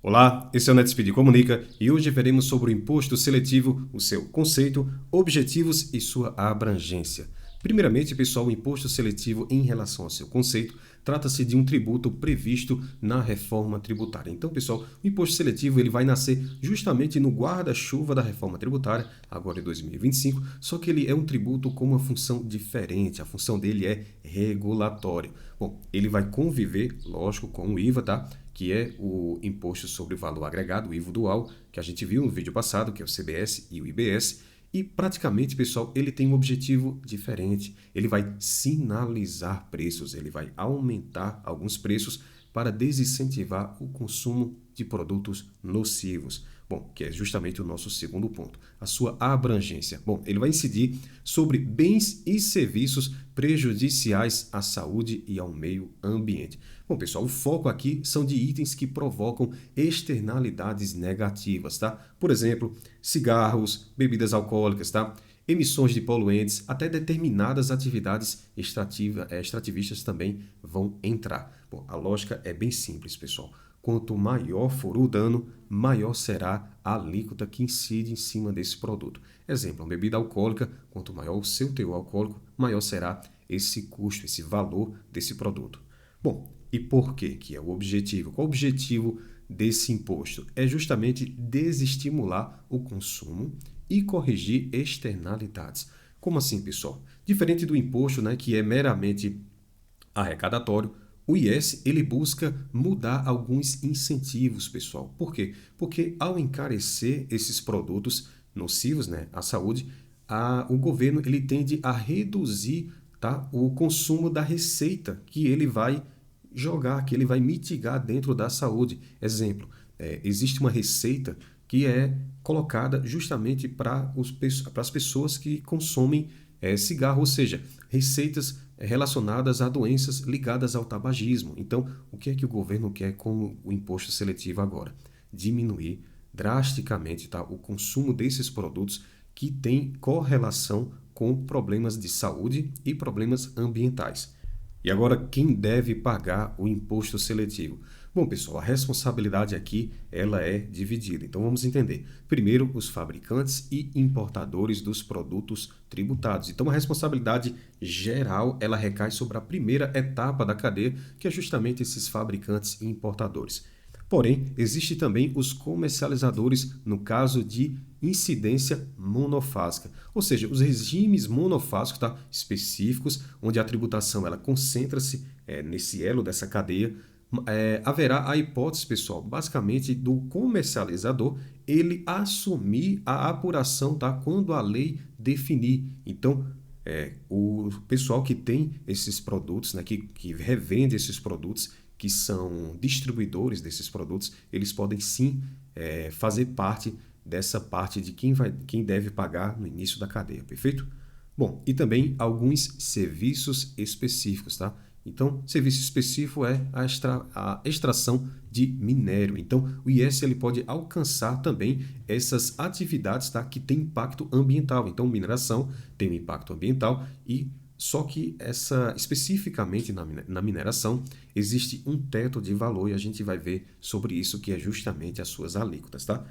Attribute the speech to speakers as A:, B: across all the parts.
A: Olá, esse é o NetSpeed Comunica e hoje veremos sobre o imposto seletivo, o seu conceito, objetivos e sua abrangência. Primeiramente, pessoal, o imposto seletivo em relação ao seu conceito trata-se de um tributo previsto na reforma tributária. Então, pessoal, o imposto seletivo ele vai nascer justamente no guarda-chuva da reforma tributária, agora em 2025, só que ele é um tributo com uma função diferente. A função dele é regulatória. Bom, ele vai conviver, lógico, com o IVA, tá? Que é o Imposto sobre o Valor Agregado, o IVA dual, que a gente viu no vídeo passado, que é o CBS e o IBS. E praticamente, pessoal, ele tem um objetivo diferente. Ele vai sinalizar preços, ele vai aumentar alguns preços para desincentivar o consumo de produtos nocivos. Bom, que é justamente o nosso segundo ponto, a sua abrangência. Bom, ele vai incidir sobre bens e serviços prejudiciais à saúde e ao meio ambiente. Bom, pessoal, o foco aqui são de itens que provocam externalidades negativas, tá? Por exemplo, cigarros, bebidas alcoólicas, tá? Emissões de poluentes, até determinadas atividades extrativistas também vão entrar. Bom, a lógica é bem simples, pessoal. Quanto maior for o dano, maior será a alíquota que incide em cima desse produto. Exemplo, uma bebida alcoólica, quanto maior o seu teor alcoólico, maior será esse custo, esse valor desse produto. Bom, e por quê? Que é o objetivo? Qual o objetivo desse imposto? É justamente desestimular o consumo e corrigir externalidades. Como assim, pessoal? Diferente do imposto, né, que é meramente arrecadatório, o IS ele busca mudar alguns incentivos, pessoal. Por quê? Porque ao encarecer esses produtos nocivos, né, à saúde, o governo ele tende a reduzir, tá, o consumo da receita que ele vai jogar, que ele vai mitigar dentro da saúde. Exemplo, existe uma receita que é colocada justamente para as pessoas que consomem cigarro, ou seja, receitas relacionadas a doenças ligadas ao tabagismo. Então, o que é que o governo quer com o imposto seletivo agora? Diminuir drasticamente, tá, o consumo desses produtos que têm correlação com problemas de saúde e problemas ambientais. E agora, quem deve pagar o imposto seletivo? Bom, pessoal, a responsabilidade aqui ela é dividida. Então vamos entender. Primeiro, os fabricantes e importadores dos produtos tributados. Então a responsabilidade geral ela recai sobre a primeira etapa da cadeia, que é justamente esses fabricantes e importadores. Porém, existe também os comercializadores no caso de incidência monofásica, ou seja, os regimes monofásicos, tá, específicos, onde a tributação ela concentra-se nesse elo dessa cadeia. Haverá a hipótese, pessoal, basicamente do comercializador ele assumir a apuração, tá, quando a lei definir. Então, o pessoal que tem esses produtos, né, que revende esses produtos, que são distribuidores desses produtos, eles podem sim fazer parte dessa parte de quem deve pagar no início da cadeia, perfeito? Bom, e também alguns serviços específicos, tá? Então, serviço específico é a extração de minério. Então, o IS ele pode alcançar também essas atividades, tá, que têm impacto ambiental. Então, mineração tem um impacto ambiental e só que especificamente na mineração existe um teto de valor e a gente vai ver sobre isso que é justamente as suas alíquotas, tá?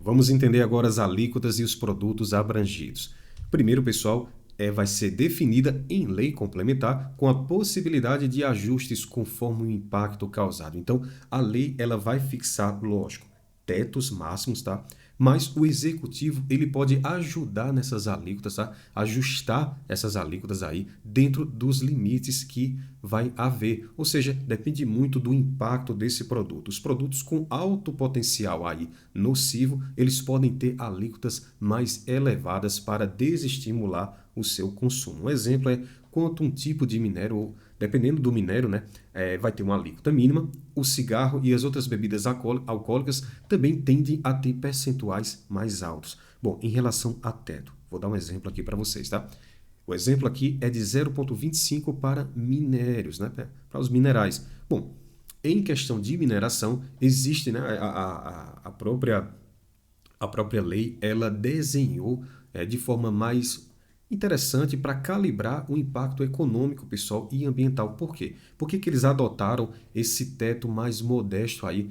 A: Vamos entender agora as alíquotas e os produtos abrangidos. Primeiro, pessoal, vai ser definida em lei complementar com a possibilidade de ajustes conforme o impacto causado. Então, a lei ela vai fixar, lógico, tetos máximos, tá? Mas o executivo ele pode ajudar nessas alíquotas, tá? Ajustar essas alíquotas aí dentro dos limites que vai haver. Ou seja, depende muito do impacto desse produto. Os produtos com alto potencial aí nocivo, eles podem ter alíquotas mais elevadas para desestimular o seu consumo. Um exemplo é quanto um tipo de minério, dependendo do minério, né, vai ter uma alíquota mínima. O cigarro e as outras bebidas alcoólicas também tendem a ter percentuais mais altos. Bom, em relação a teto, vou dar um exemplo aqui para vocês, tá? O exemplo aqui é de 0,25 para minérios, né, para os minerais. Bom, em questão de mineração, existe, né, a própria lei, ela desenhou de forma mais interessante para calibrar o impacto econômico, pessoal, e ambiental. Por quê? Por que que eles adotaram esse teto mais modesto aí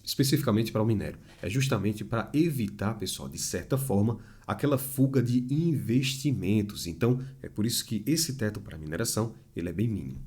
A: especificamente para o minério. É justamente para evitar, pessoal, de certa forma, aquela fuga de investimentos. Então, é por isso que esse teto para mineração ele é bem mínimo.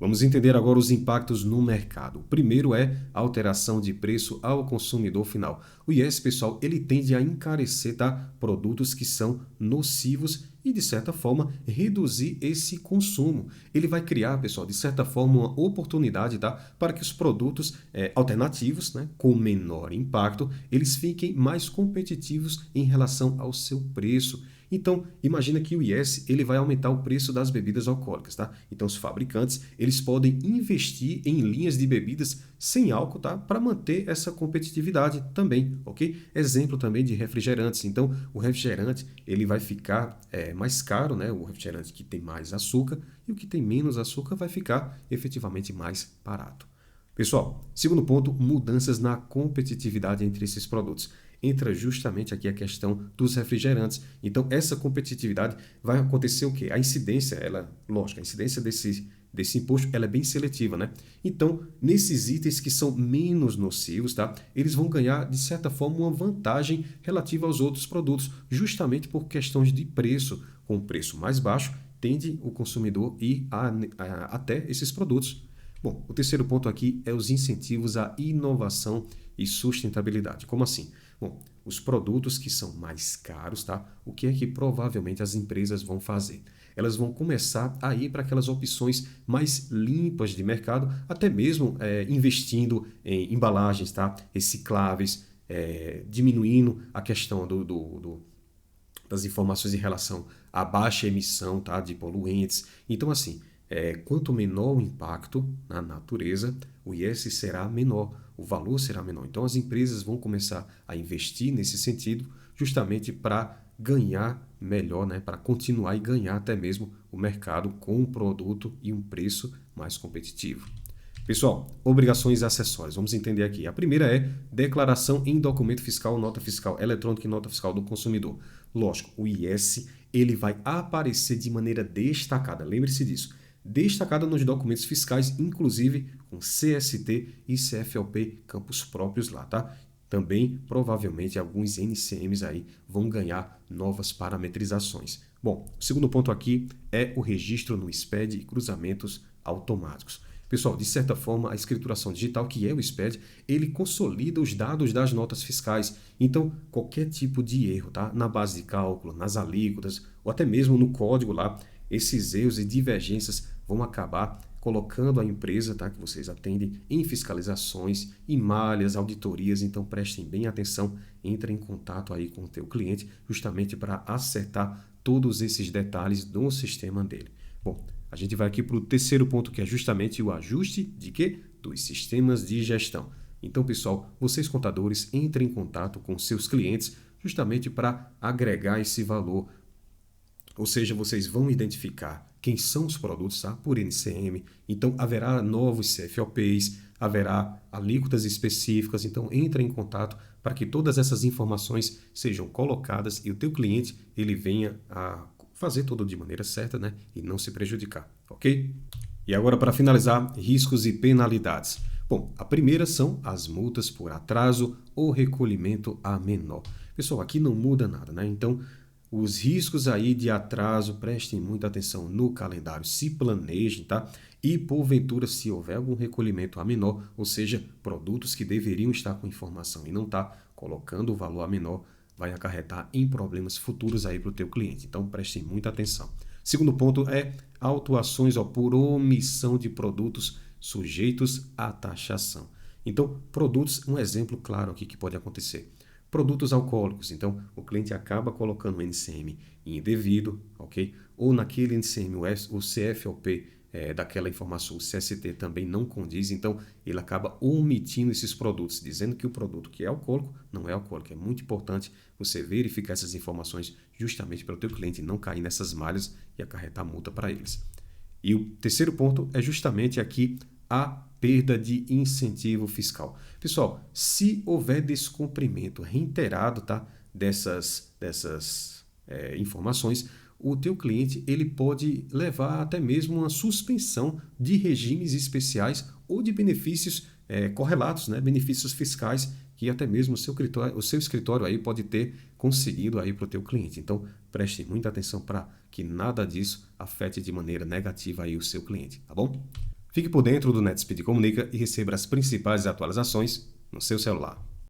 A: Vamos entender agora os impactos no mercado. O primeiro é a alteração de preço ao consumidor final. O IS, pessoal, ele tende a encarecer, tá, produtos que são nocivos e, de certa forma, reduzir esse consumo. Ele vai criar, pessoal, de certa forma, uma oportunidade, tá, para que os produtos alternativos, né, com menor impacto, eles fiquem mais competitivos em relação ao seu preço. Então, imagina que o IS ele vai aumentar o preço das bebidas alcoólicas, tá? Então, os fabricantes eles podem investir em linhas de bebidas sem álcool, tá? Para manter essa competitividade também, ok? Exemplo também de refrigerantes. Então, o refrigerante ele vai ficar mais caro, né? O refrigerante que tem mais açúcar e o que tem menos açúcar vai ficar efetivamente mais barato. Pessoal, segundo ponto, mudanças na competitividade entre esses produtos. Entra justamente aqui a questão dos refrigerantes. Então, essa competitividade vai acontecer o quê? A incidência, lógico, a incidência desse imposto ela é bem seletiva, né? Então, nesses itens que são menos nocivos, tá? Eles vão ganhar, de certa forma, uma vantagem relativa aos outros produtos, justamente por questões de preço. Com o preço mais baixo, tende o consumidor ir até esses produtos. Bom, o terceiro ponto aqui é os incentivos à inovação e sustentabilidade. Como assim? Bom, os produtos que são mais caros, tá? O que é que provavelmente as empresas vão fazer? Elas vão começar a ir para aquelas opções mais limpas de mercado, até mesmo investindo em embalagens, tá? Recicláveis, diminuindo a questão das informações em relação à baixa emissão, tá, de poluentes. Então, assim, quanto menor o impacto na natureza, o IS será menor, o valor será menor. Então, as empresas vão começar a investir nesse sentido, justamente para ganhar melhor, né, para continuar e ganhar até mesmo o mercado com um produto e um preço mais competitivo. Pessoal, obrigações acessórias. Vamos entender aqui. A primeira é declaração em documento fiscal, nota fiscal eletrônica e nota fiscal do consumidor. Lógico, o IS ele vai aparecer de maneira destacada. Lembre-se disso. Destacada nos documentos fiscais, inclusive com CST e CFLP, campos próprios lá, tá? Também, provavelmente, alguns NCMs aí vão ganhar novas parametrizações. Bom, o segundo ponto aqui é o registro no SPED e cruzamentos automáticos. Pessoal, de certa forma, a escrituração digital, que é o SPED, ele consolida os dados das notas fiscais. Então, qualquer tipo de erro, tá? Na base de cálculo, nas alíquotas, ou até mesmo no código lá, esses erros e divergências vão acabar colocando a empresa, tá, que vocês atendem em fiscalizações, em malhas, auditorias. Então, prestem bem atenção, entre em contato aí com o teu cliente, justamente para acertar todos esses detalhes do sistema dele. Bom, a gente vai aqui para o terceiro ponto, que é justamente o ajuste de quê? Dos sistemas de gestão. Então, pessoal, vocês contadores entrem em contato com seus clientes justamente para agregar esse valor. Ou seja, vocês vão identificar quem são os produtos, tá? Por NCM. Então, haverá novos CFOPs, haverá alíquotas específicas. Então, entre em contato para que todas essas informações sejam colocadas e o teu cliente ele venha a fazer tudo de maneira certa, né? E não se prejudicar, ok? E agora, para finalizar, riscos e penalidades. Bom, a primeira são as multas por atraso ou recolhimento a menor. Pessoal, aqui não muda nada, né? Então, os riscos aí de atraso, prestem muita atenção no calendário, se planejem, tá? E porventura, se houver algum recolhimento a menor, ou seja, produtos que deveriam estar com informação e não está colocando o valor a menor, vai acarretar em problemas futuros aí para o teu cliente. Então, prestem muita atenção. Segundo ponto é autuações por omissão de produtos sujeitos à taxação. Então, produtos, um exemplo claro aqui que pode acontecer. Produtos alcoólicos, então o cliente acaba colocando o NCM indevido, ok? Ou naquele NCM o CFOP daquela informação, o CST também não condiz, então ele acaba omitindo esses produtos, dizendo que o produto que é alcoólico não é alcoólico. É muito importante você verificar essas informações justamente para o teu cliente não cair nessas malhas e acarretar multa para eles. E o terceiro ponto é justamente aqui a perda de incentivo fiscal. Pessoal, se houver descumprimento reiterado, tá, dessas informações, o teu cliente ele pode levar até mesmo uma suspensão de regimes especiais ou de benefícios correlatos, né, benefícios fiscais que até mesmo o seu escritório aí pode ter conseguido aí para o teu cliente. Então, preste muita atenção para que nada disso afete de maneira negativa aí o seu cliente, tá bom? Fique por dentro do NetSpeed Comunica e receba as principais atualizações no seu celular.